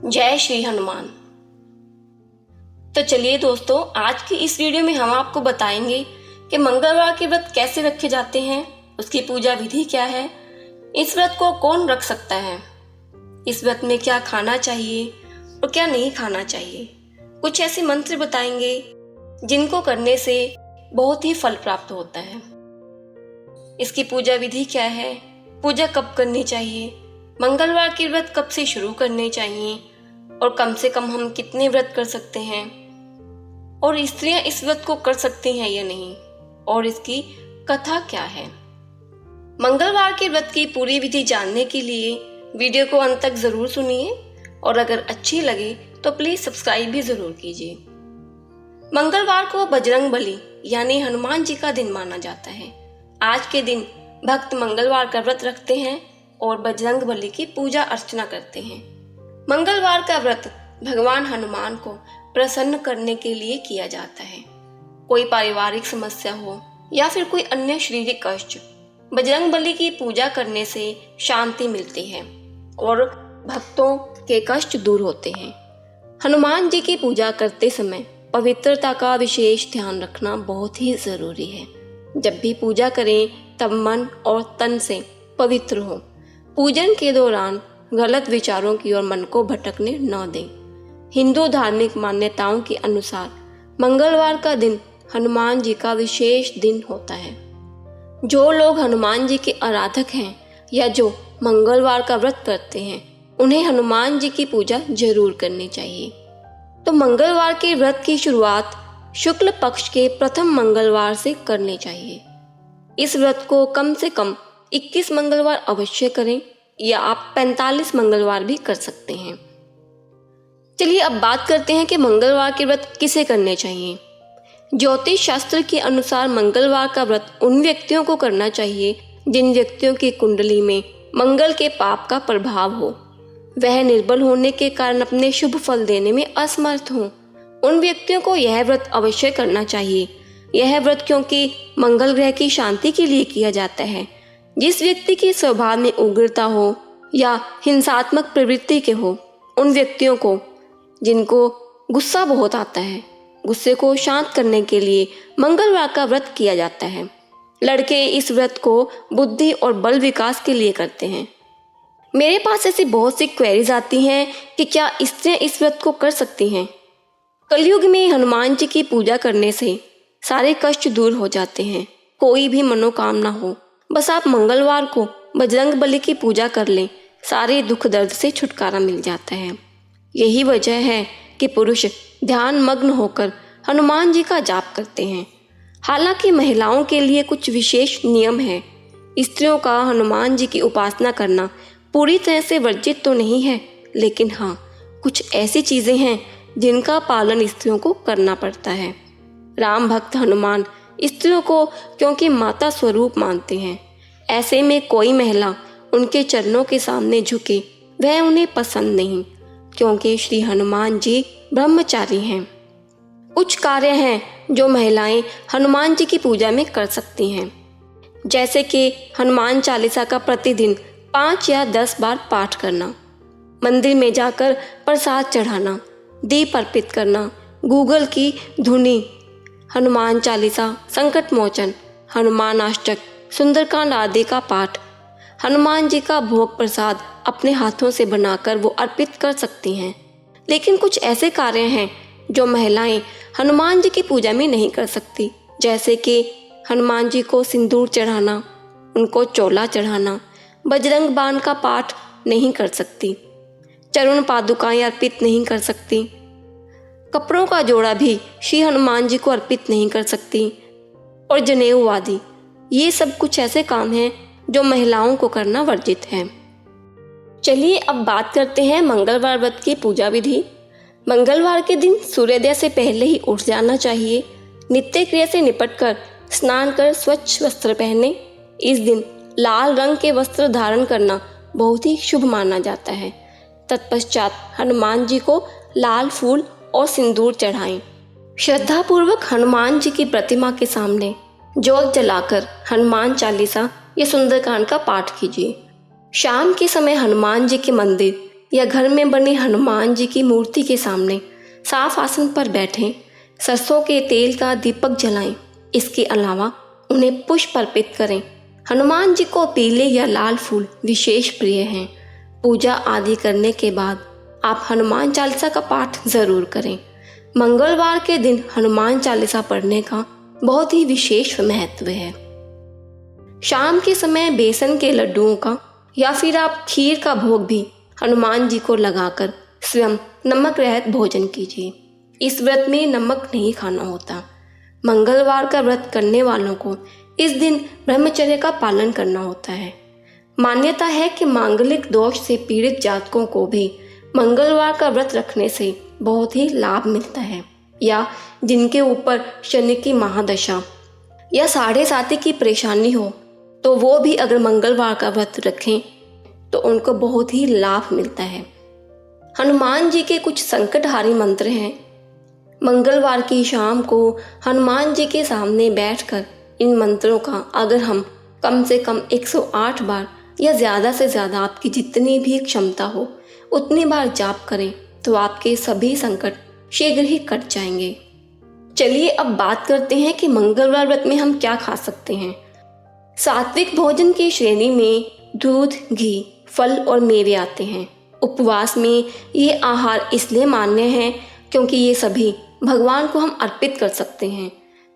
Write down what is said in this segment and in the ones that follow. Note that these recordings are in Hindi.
जय श्री हनुमान। तो चलिए दोस्तों, आज की इस वीडियो में हम आपको बताएंगे कि मंगलवार के व्रत कैसे रखे जाते हैं, उसकी पूजा विधि क्या है, इस व्रत को कौन रख सकता है, इस व्रत में क्या खाना चाहिए और क्या नहीं खाना चाहिए। कुछ ऐसे मंत्र बताएंगे जिनको करने से बहुत ही फल प्राप्त होता है। इसकी पूजा विधि क्या है, पूजा कब करनी चाहिए, मंगलवार के व्रत कब से शुरू करने चाहिए और कम से कम हम कितने व्रत कर सकते हैं, और स्त्रियां इस व्रत को कर सकती हैं या नहीं, और इसकी कथा क्या है। मंगलवार के व्रत की पूरी विधि जानने के लिए वीडियो को अंत तक जरूर सुनिए और अगर अच्छी लगे तो प्लीज सब्सक्राइब भी जरूर कीजिए। मंगलवार को बजरंग बली यानी हनुमान जी का दिन माना जाता है। आज के दिन भक्त मंगलवार का व्रत रखते हैं और बजरंग बली की पूजा अर्चना करते हैं। मंगलवार का व्रत भगवान हनुमान को प्रसन्न करने के लिए किया जाता है। कोई पारिवारिक समस्या हो या फिर कोई अन्य शारीरिक कष्ट, बजरंग बली की पूजा करने से शांति मिलती है और भक्तों के कष्ट दूर होते हैं। हनुमान जी की पूजा करते समय पवित्रता का विशेष ध्यान रखना बहुत ही जरूरी है। जब भी पूजा करें तब मन और तन से पवित्र हो। पूजन के दौरान गलत विचारों की ओर मन को भटकने न दें। हिंदू धार्मिक मान्यताओं के अनुसार मंगलवार का दिन हनुमान जी का विशेष दिन होता है। जो लोग हनुमान जी के आराधक हैं या जो मंगलवार का व्रत करते हैं, उन्हें हनुमान जी की पूजा जरूर करनी चाहिए। तो मंगलवार के व्रत की शुरुआत शुक्ल पक्ष के प्रथम मंगलवार से करनी चाहिए। इस व्रत को कम से कम 21 मंगलवार अवश्य करें या आप 45 मंगलवार भी कर सकते हैं। चलिए अब बात करते हैं कि मंगलवार के व्रत किसे करने चाहिए। ज्योतिष शास्त्र के अनुसार मंगलवार का व्रत उन व्यक्तियों को करना चाहिए जिन व्यक्तियों की कुंडली में मंगल के पाप का प्रभाव हो, वह निर्बल होने के कारण अपने शुभ फल देने में असमर्थ हो। उन व्यक्तियों को यह व्रत अवश्य करना चाहिए। यह व्रत क्योंकि मंगल ग्रह की शांति के लिए किया जाता है। जिस व्यक्ति के स्वभाव में उग्रता हो या हिंसात्मक प्रवृत्ति के हो, उन व्यक्तियों को जिनको गुस्सा बहुत आता है, गुस्से को शांत करने के लिए मंगलवार का व्रत किया जाता है। लड़के इस व्रत को बुद्धि और बल विकास के लिए करते हैं। मेरे पास ऐसी बहुत सी क्वेरीज आती हैं कि क्या स्त्रियां इस व्रत को कर सकती हैं। कलयुग में हनुमान जी की पूजा करने से सारे कष्ट दूर हो जाते हैं। कोई भी मनोकामना हो, बस आप मंगलवार को बजरंग बली की पूजा कर लें, सारे दुख दर्द से छुटकारा मिल जाता है। यही वजह है कि पुरुष ध्यान मग्न होकर हनुमान जी का जाप करते हैं। हालांकि महिलाओं के लिए कुछ विशेष नियम हैं। स्त्रियों का हनुमान जी की उपासना करना पूरी तरह से वर्जित तो नहीं है, लेकिन हाँ, कुछ ऐसी चीजें हैं जिनका पालन स्त्रियों को करना पड़ता है। राम भक्त हनुमान स्त्रियों को क्योंकि माता स्वरूप मानते हैं, ऐसे में कोई महिला उनके चरणों के सामने झुके वह उन्हें पसंद नहीं, क्योंकि श्री हनुमान जी ब्रह्मचारी हैं। कुछ कार्य हैं जो महिलाएं हनुमान जी की पूजा में कर सकती हैं, जैसे कि हनुमान चालीसा का प्रतिदिन 5 या 10 बार पाठ करना, मंदिर में जाकर प्रसाद चढ़ाना, दीप अर्पित करना, गूगल की धुनी, हनुमान चालीसा, संकट मोचन, हनुमान अष्टक, सुंदरकांड आदि का पाठ, हनुमान जी का भोग प्रसाद अपने हाथों से बनाकर वो अर्पित कर सकती हैं। लेकिन कुछ ऐसे कार्य हैं जो महिलाएं हनुमान जी की पूजा में नहीं कर सकती, जैसे कि हनुमान जी को सिंदूर चढ़ाना, उनको चोला चढ़ाना, बजरंग बाण का पाठ नहीं कर सकती, चरण पादुकाएं अर्पित नहीं कर सकती, कपड़ों का जोड़ा भी श्री हनुमान जी को अर्पित नहीं कर सकती, और जनेऊ आदि। ये सब कुछ ऐसे काम हैं जो महिलाओं को करना वर्जित है। चलिए अब बात करते हैं मंगलवार व्रत की पूजा विधि। मंगलवार के दिन सूर्योदय से पहले ही उठ जाना चाहिए। नित्य क्रिया से निपटकर स्नान कर स्वच्छ वस्त्र पहने। इस दिन लाल रंग के वस्त्र धारण करना बहुत ही शुभ माना जाता है। तत्पश्चात हनुमान जी को लाल फूल और सिंदूर चढ़ाएं। श्रद्धा पूर्वक हनुमान जी की प्रतिमा के सामने जोत जलाकर हनुमान चालीसा या सुंदरकांड का पाठ कीजिए। शाम के समय हनुमान जी के मंदिर या घर में बनी हनुमान जी की मूर्ति के सामने साफ आसन पर बैठें, सरसों के तेल का दीपक जलाएं। इसके अलावा उन्हें पुष्प अर्पित करें। हनुमान जी को पीले या लाल फूल विशेष प्रिय हैं। पूजा आदि करने के बाद आप हनुमान चालीसा का पाठ जरूर करें। मंगलवार के दिन हनुमान चालीसा पढ़ने का बहुत ही विशेष महत्व है। शाम के समय बेसन के लड्डुओं का या फिर आप खीर का भोग भी हनुमान जी को लगाकर स्वयं नमक रहित भोजन कीजिए। इस व्रत में नमक नहीं खाना होता। मंगलवार का व्रत करने वालों को इस दिन ब्रह्मचर्य का पालन करना होता है। मान्यता है कि मांगलिक दोष से पीड़ित जातकों को भी मंगलवार का व्रत रखने से बहुत ही लाभ मिलता है, या जिनके ऊपर शनि की महादशा या साढ़े साती की परेशानी हो तो वो भी अगर मंगलवार का व्रत रखें तो उनको बहुत ही लाभ मिलता है। हनुमान जी के कुछ संकटहारी मंत्र हैं। मंगलवार की शाम को हनुमान जी के सामने बैठकर इन मंत्रों का अगर हम कम से कम 108 बार या ज़्यादा से ज़्यादा आपकी जितनी भी क्षमता हो उतनी बार जाप करें तो आपके सभी संकट शीघ्र ही कट जाएंगे। चलिए अब बात करते हैं कि मंगलवार व्रत में हम क्या खा सकते हैं। सात्विक भोजन की श्रेणी में दूध, घी, फल और मेवे आते हैं। उपवास में ये आहार इसलिए मान्य हैं क्योंकि ये सभी भगवान को हम अर्पित कर सकते हैं।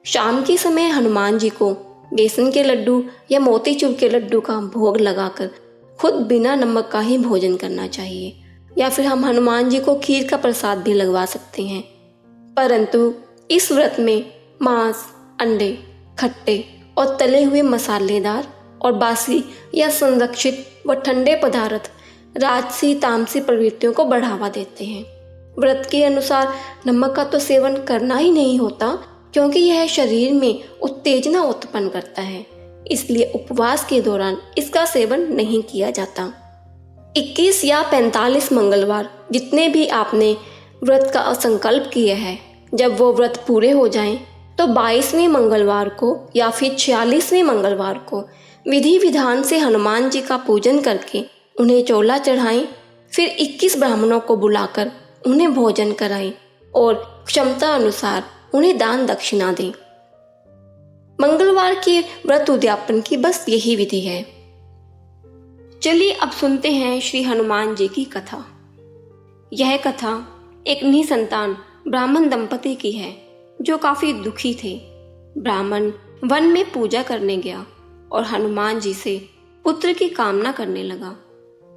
शाम के समय हनुमान जी को बेसन के लड्डू या मोतीचूर के लड्डू का भोग लगाकर खुद बिना नमक का ही भोजन करना चाहिए, या फिर हम हनुमान जी को खीर का प्रसाद भी लगवा सकते हैं। परंतु इस व्रत में मांस, अंडे, खट्टे और तले हुए मसालेदार और बासी या संरक्षित व ठंडे पदार्थ राजसी तामसी प्रवृत्तियों को बढ़ावा देते हैं। व्रत के अनुसार नमक का तो सेवन करना ही नहीं होता क्योंकि यह शरीर में उत्तेजना उत्पन्न करता है, इसलिए उपवास के दौरान इसका सेवन नहीं किया जाता। 21 या 45 मंगलवार जितने भी आपने व्रत का संकल्प किया है, जब वो व्रत पूरे हो जाएं तो 22वें मंगलवार को या फिर 46वें मंगलवार को विधि विधान से हनुमान जी का पूजन करके उन्हें चोला चढ़ाएं। फिर 21 ब्राह्मणों को बुलाकर उन्हें भोजन कराएं और क्षमता अनुसार उन्हें दान दक्षिणा दें। मंगलवार के व्रत उद्यापन की बस यही विधि है। चलिए अब सुनते हैं श्री हनुमान जी की कथा। यह कथा एक निसंतान ब्राह्मण दंपति की है जो काफी दुखी थे। ब्राह्मण वन में पूजा करने गया और हनुमान जी से पुत्र की कामना करने लगा।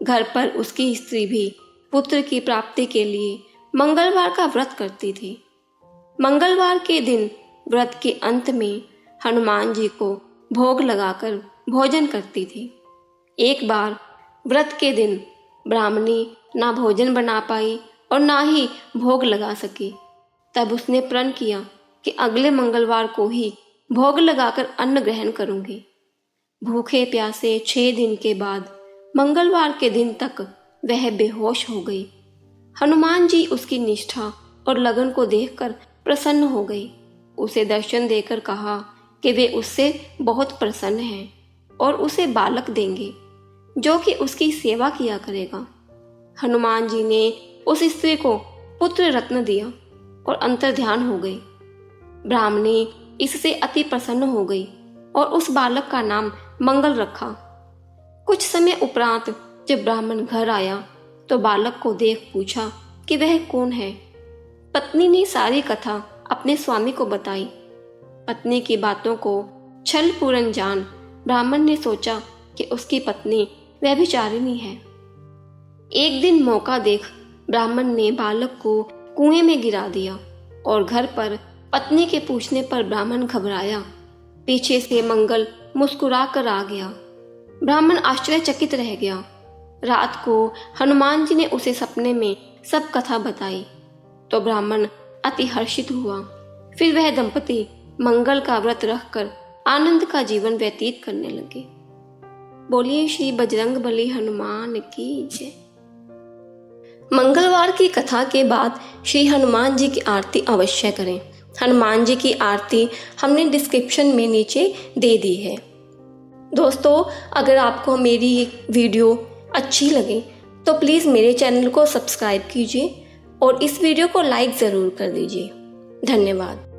घर पर उसकी स्त्री भी पुत्र की प्राप्ति के लिए मंगलवार का व्रत करती थी। मंगलवार के दिन व्रत के अंत में हनुमान जी को भोग लगाकर भोजन करती थी। एक बार व्रत के दिन ब्राह्मणी ना भोजन बना पाई और ना ही भोग लगा सकी। तब उसने प्रण किया कि अगले मंगलवार को ही भोग लगाकर अन्न ग्रहण करूंगी। भूखे प्यासे 6 दिन के बाद मंगलवार के दिन तक वह बेहोश हो गई। हनुमान जी उसकी निष्ठा और लगन को देखकर प्रसन्न हो गई। उसे दर्शन देकर कहा कि वे उससे बहुत प्रसन्न हैं और उसे बालक देंगे जो कि उसकी सेवा किया करेगा। हनुमान जी ने उस स्त्री को पुत्र रत्न दिया और अंतर्ध्यान हो गई। ब्राह्मणी इससे अति प्रसन्न हो गई और उस बालक का नाम मंगल रखा। कुछ समय उपरांत जब ब्राह्मण घर आया तो बालक को देख पूछा कि वह कौन है। पत्नी ने सारी कथा अपने स्वामी को बताई। पत्नी की बातों को छल पूर्ण जान ब्राह्मण ने सोचा कि उसकी पत्नी व्यभिचारिणी है। एक दिन मौका देख ब्राह्मण ने बालक को कुएं में गिरा दिया और घर पर पत्नी के पूछने पर ब्राह्मण घबराया। पीछे से मंगल मुस्कुरा कर आ गया। ब्राह्मण आश्चर्यचकित रह गया। रात को हनुमान जी ने उसे सपने में सब कथा बताई तो ब्राह्मण अति हर्षित हुआ। फिर वह दंपति मंगल का व्रत रखकर आनंद का जीवन व्यतीत करने लगे। बोलिए श्री बजरंगबली हनुमान की जय। मंगलवार की कथा के बाद श्री हनुमान जी की आरती अवश्य करें। हनुमान जी की आरती हमने डिस्क्रिप्शन में नीचे दे दी है। दोस्तों, अगर आपको मेरी वीडियो अच्छी लगे तो प्लीज़ मेरे चैनल को सब्सक्राइब कीजिए और इस वीडियो को लाइक ज़रूर कर दीजिए। धन्यवाद।